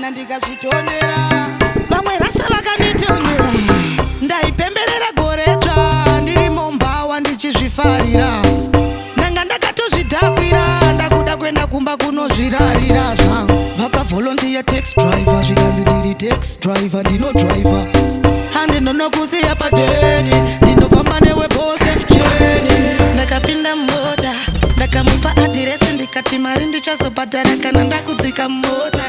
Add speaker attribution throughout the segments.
Speaker 1: kana ndikazvitondera. Vamwe rasa vakanditondera, ndaipemberera goretsva ndiri mombawa ndichizvifarira. Ndanga ndakatozvidhakwira ndakuda kuenda kumba kunozvirarira zvangu. Vakavolontiya taxi driver zvikanzi ndiri taxi driver ndinodriver. Handinonokusiya padeni ndinofamba newe Bosef Jeni. Ndakapinda mota ndakamupa adhiresi ndikati mari ndichazobhadhara kana ndakudzika mota.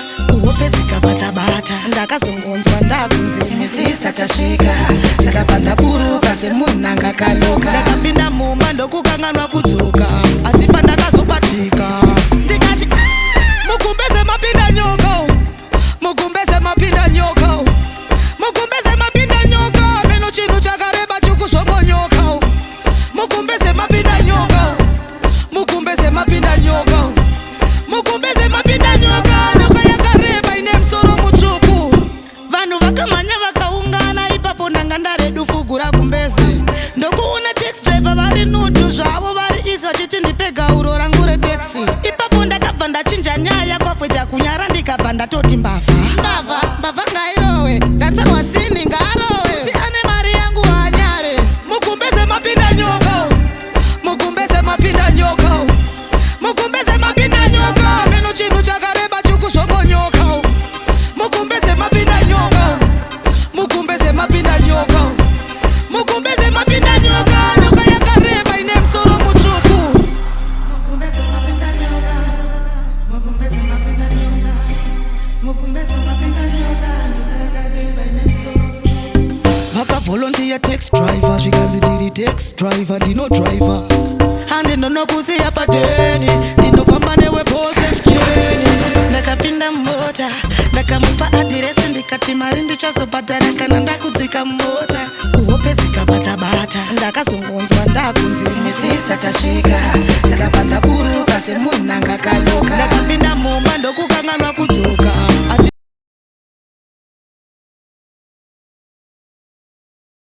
Speaker 1: Hope dzikabata-bata ndakazongonzwa ndakunzi misista tasvika. Ndikabva ndaburuka semunhu angakaloka. Ndakapinda mumba ndokukanganwa kudzoka asi pandakazobatika ndikati mugumbeze mapinda nyoko, mugumbeze mapinda nyoko, mugumbeze mapinda nyoko. Meno chinhu chakareba chokuzvomonyoka. Mugumbeze mapinda nyoko, mugumbeze mapinda nyoko, mugumbeze mapinda nyoka. Nyoka yakareba ine musoro mutsvuku. Vanhu vakamhanya vakaungana ipapo ndanga ndaredufugura kumbeze. Ndokuona taxi driver vari nudu zvavo vari izi vachiti ndipe gauro rangu retaxi. Ipapo ndakabva ndachinja nyaya kwabvoita kunyara ndikabva ndatoti mbavha mbavha ngairowe ndatsarwa sini ngarowe ti ane mari yangu hanyare. Mugumbeze mapinda nyoko, mugumbeze mapinda nyoko, mugumbeze mapinda nyoko. Meno chinhu chakareba chokuzvomonyoka. Mugumbeze mapinda nyoko, mugumbeze mapinda nyoko, mugumbeze mapinda nyoka. Nyoka yakareba ine musoro mutsvuku. Mugumbeze mapinda nyoka, mugumbeze mapinda nyoka, mugumbeze mapinda nyoka. Nyoka yakareba ine musoro mutsvuku. Vakavolontiya taxi driver zvikanzi ndiri taxi driver ndinodriver. Handinonokusiya padeni ndinofamba newe Bosef Jeni. Ndakapinda mota ndakamupa adhiresi ndikati mari ndichazobhadhara kana ndakudzika mota. Hope dzikabata-bata ndakazongonzwa ndakunzi misista tasvika. Ndikabva ndaburuka semunhu angakaloka. Ndakapinda mumba ndokukanganwa kudzoka